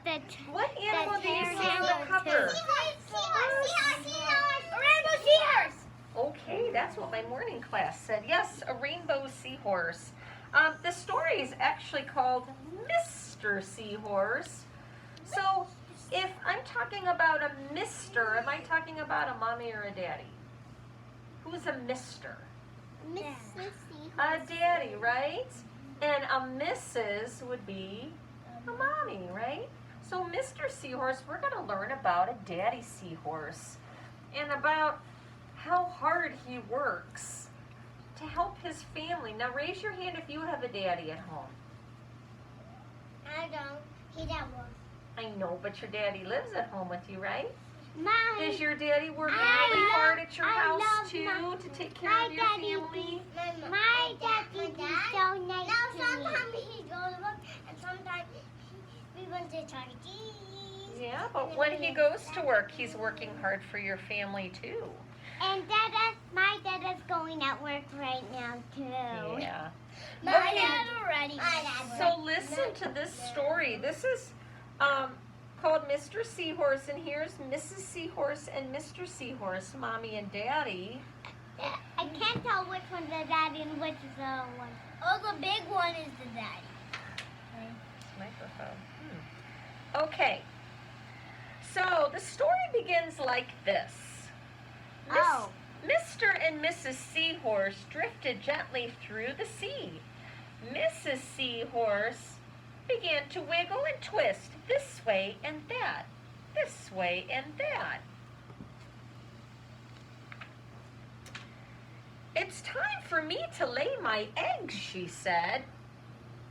What animal do you see on the cover? Seahorse. A rainbow seahorse. Okay, that's what my morning class said. Yes, a rainbow seahorse. The story is actually called Mr. Seahorse. So, if I'm talking about a mister, am I talking about a mommy or a daddy? Who's a mister? Mrs. A daddy, right? And a Mrs. would be a mommy, right? So Mr. Seahorse, we're going to learn about a daddy seahorse and about how hard he works to help his family. Now raise your hand if you have a daddy at home. I don't. He's at work. I know, but your daddy lives at home with you, right? Does My your daddy work really hard at your house too to take care of your family? My daddy is so nice to me. Sometimes he goes to work and sometimes we went to Chuck E. Cheese. Yeah, but when he goes to work, he's working hard for your family too. And my dad is going at work right now too. Yeah. My dad already. So listen to this story. This is called Mr. Seahorse, and here's Mrs. Seahorse and Mr. Seahorse, Mommy and Daddy. I can't tell which one's the daddy and which is the one. Oh, the big one is the daddy. Microphone. Okay. So the story begins like this. Mr. and Mrs. Seahorse drifted gently through the sea. Mrs. Seahorse began to wiggle and twist this way and that, this way and that. "It's time for me to lay my eggs," she said.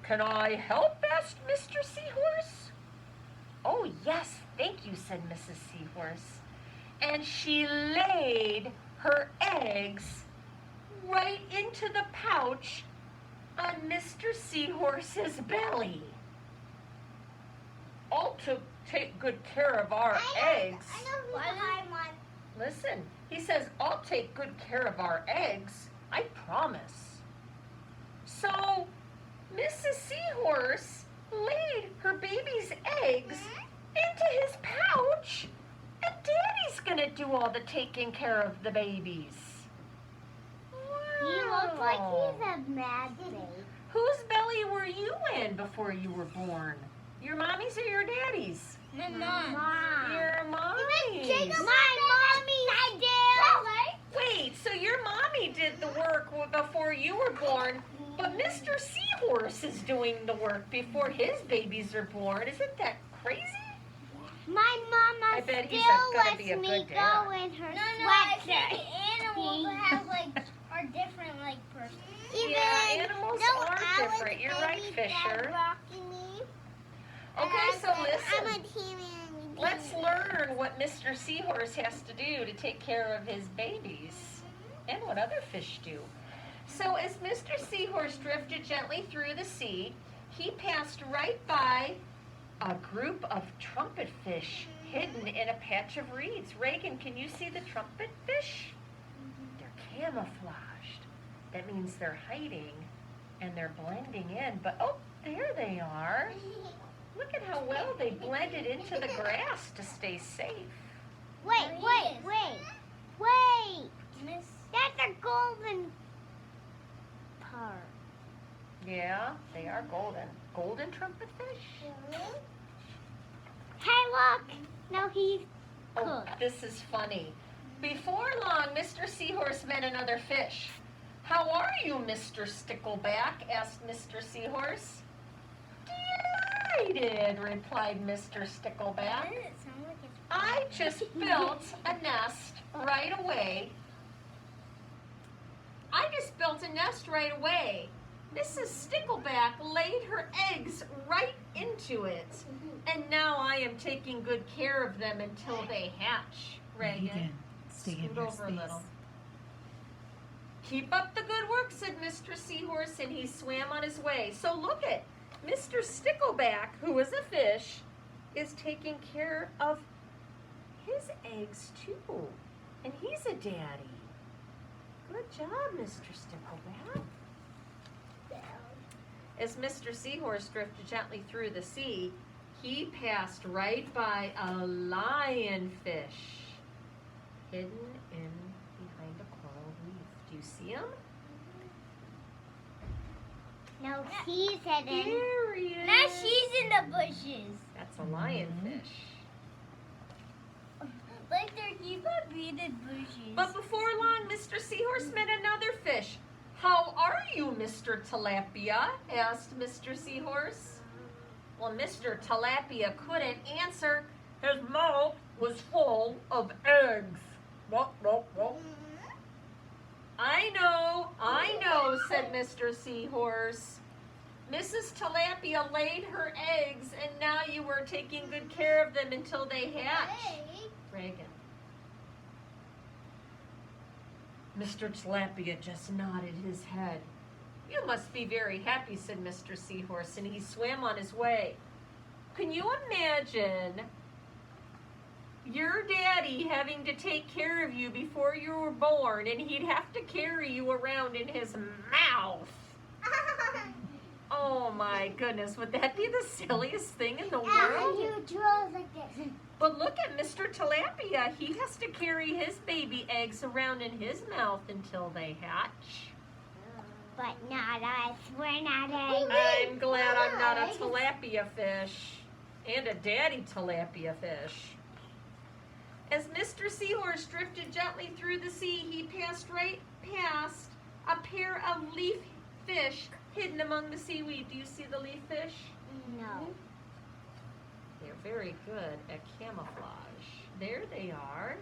"Can I help?" asked Mr. Seahorse. "Oh, yes, thank you," said Mrs. Seahorse. And she laid her eggs right into the pouch on Mr. Seahorse's belly. "I'll take good care of our eggs." I know who's the high one. Listen, he says, "I'll take good care of our eggs. I promise." So, Mrs. Seahorse laid her baby's eggs into his pouch, and Daddy's gonna do all the taking care of the babies. He looks like he's a mad baby. Whose belly were you in before you were born? Your mommy's or your daddy's? My mom. Your mommy's. My mommy. I did. Wait, so your mommy did the work before you were born, but Mr. Seahorse is doing the work before his babies are born. Isn't that crazy? My mama I bet he's still gonna lets be a me good dad. go in her No, I sweatshirt. think animals have are different persons. Yeah, animals are different. You're right, Fisher. Okay, so listen. Let's learn what Mr. Seahorse has to do to take care of his babies and what other fish do. So as Mr. Seahorse drifted gently through the sea, he passed right by a group of trumpet fish hidden in a patch of reeds. Reagan, can you see the trumpet fish? They're camouflaged. That means they're hiding and they're blending in. But oh, there they are. Look at how well they blended into the grass to stay safe. Wait. That's a golden part. Yeah, they are golden. Golden trumpet fish? Hey, look. No, he's Oh, cooked. this is funny. Before long, Mr. Seahorse met another fish. "How are you, Mr. Stickleback?" asked Mr. Seahorse. "Delighted," replied Mr. Stickleback. "I just built a nest right away. Mrs. Stickleback laid her eggs right into it, and now I am taking good care of them until they hatch." Reagan, scoot over a little. "Keep up the good work," said Mr. Seahorse, and he swam on his way. So look at Mr. Stickleback, who is a fish, is taking care of his eggs too. And he's a daddy. Good job, Mr. Stickleback. As Mr. Seahorse drifted gently through the sea, he passed right by a lionfish hidden in behind a coral reef. Do you see him? No, he's hidden. There he is. Now she's in the bushes. That's a lionfish. Like there keep on being in bushes. But before long, Mr. Seahorse met another fish. How are you, Mr. Tilapia? Asked Mr. Seahorse. Well, Mr. Tilapia couldn't answer. His mouth was full of eggs. I know, said Mr. Seahorse. Mrs. Tilapia laid her eggs, and now you were taking good care of them until they hatch. Reagan. Mr. Tilapia just nodded his head. You must be very happy, said Mr. Seahorse, and he swam on his way. Can you imagine your daddy having to take care of you before you were born, and he'd have to carry you around in his mouth? Oh my goodness, would that be the silliest thing in the world? You draw like this. But look at Mr. Tilapia. He has to carry his baby eggs around in his mouth until they hatch. But not us. We're not eggs. I'm glad I'm not a tilapia fish and a daddy tilapia fish. As Mr. Seahorse drifted gently through the sea, he passed right past a pair of leaf fish hidden among the seaweed. Do you see the leaf fish? No. They're very good at camouflage. There they are.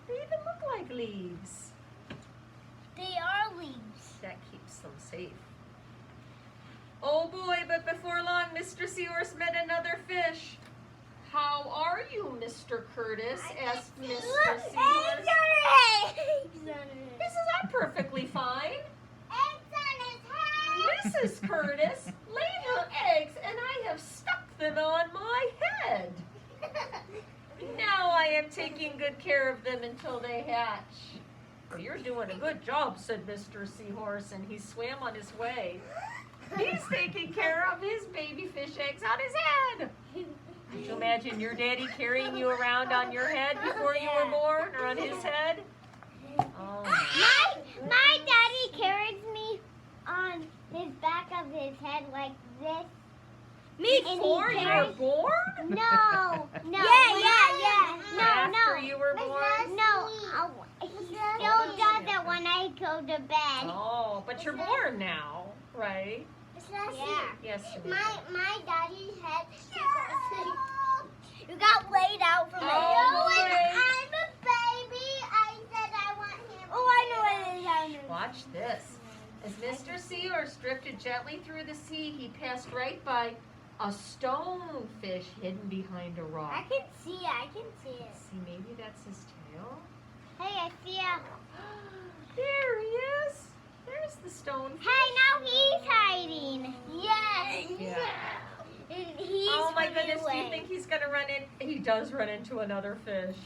They even look like leaves. They are leaves. That keeps them safe. Oh boy, but before long, Mr. Seahorse met another fish. How are you, Mr. Curtis? Asked Mr. Seahorse. This is I'm perfectly fine. Mrs. Curtis laid her eggs and I have stuck them on my head. Now I am taking good care of them until they hatch. Well, you're doing a good job, said Mr. Seahorse, and he swam on his way. He's taking care of his baby fish eggs on his head. Could you imagine your daddy carrying you around on your head before you were born, or on his head? Oh. My daddy carries me on his back of his head like this. Before you were born? No. Yeah. After you were born? No. He still does it when I go to bed. Oh, but you're born now, right? Yeah. Yes, you My daddy's head. You got laid out from Oh, it. boy. I'm a baby. I said I want him. Oh, I know what it is. Watch this. As Mr. Seahorse drifted gently through the sea, he passed right by a stonefish hidden behind a rock. I can see it. See, maybe that's his tail? Hey, I see him. There he is. There's the stonefish. Hey, now he's hiding. Yes. Yeah. And he's Oh my running goodness, do you away. think he's going to run in? He does run into another fish.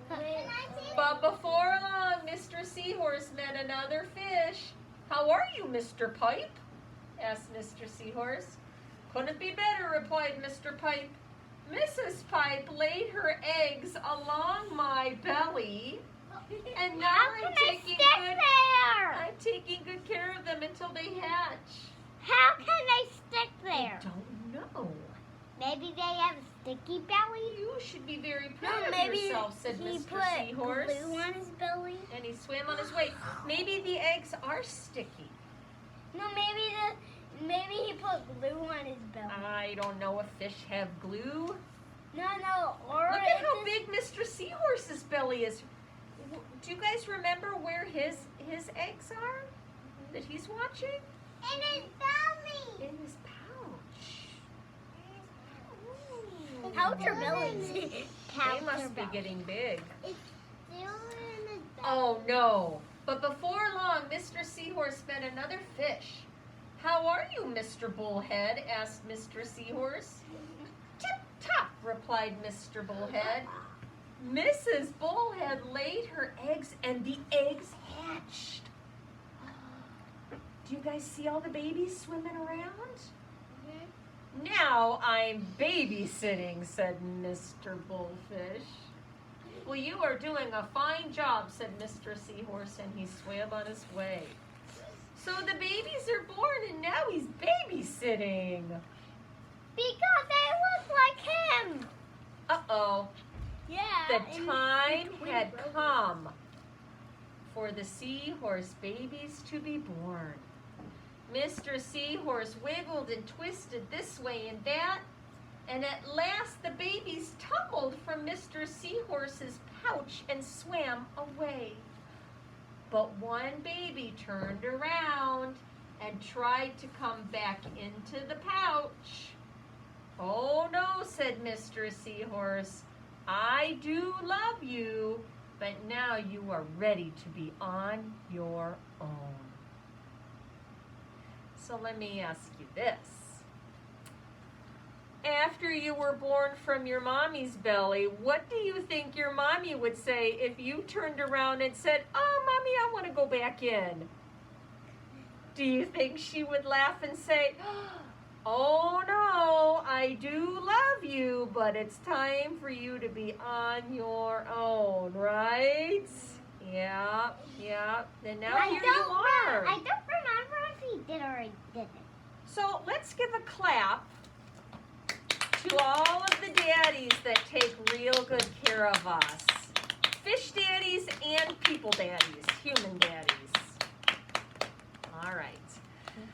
Can I see But before long, Mr. Seahorse met another fish. How are you, Mr. Pipe? Asked Mr. Seahorse. Couldn't be better, replied Mr. Pipe. Mrs. Pipe laid her eggs along my belly, and now How I'm can I taking stick good there? I'm taking good care of them until they hatch. How can I stick there? I don't know. Maybe they have a sticky belly? You should be very No, proud of maybe yourself, said he Mr. put Seahorse. glue on his belly. And he swam on his way. Maybe the eggs are sticky. No, maybe he put glue on his belly. I don't know if fish have glue. No, or Look at it's how just- big Mr. Seahorse's belly is. Do you guys remember where his eggs are that he's watching? In his belly. In his pouch. Pouch or bellies? They must be getting big. It's still in his belly. Oh no. But before long, Mr. Seahorse met another fish. How are you, Mr. Bullhead? Asked Mr. Seahorse. Tip-top, replied Mr. Bullhead. Mrs. Bullhead laid her eggs and the eggs hatched. Do you guys see all the babies swimming around? Now I'm babysitting, said Mr. Bullfish. Well, you are doing a fine job, said Mr. Seahorse, and he swam on his way. So the babies are born, and now he's babysitting. Because they look like him. Uh-oh. Yeah. The time had come for the Seahorse babies to be born. Mr. Seahorse wiggled and twisted this way and that, and at last the babies tumbled from Mr. Seahorse's pouch and swam away. But one baby turned around and tried to come back into the pouch. Oh no, said Mr. Seahorse, I do love you, but now you are ready to be on your own. So let me ask you this. After you were born from your mommy's belly, what do you think your mommy would say if you turned around and said, oh, mommy, I want to go back in? Do you think she would laugh and say, oh no, I do love you, but it's time for you to be on your own, right? Yeah. And now here you are. I don't remember if he did or he didn't. So let's give a clap to all of the daddies that take real good care of us. Fish daddies and people daddies, human daddies. All right.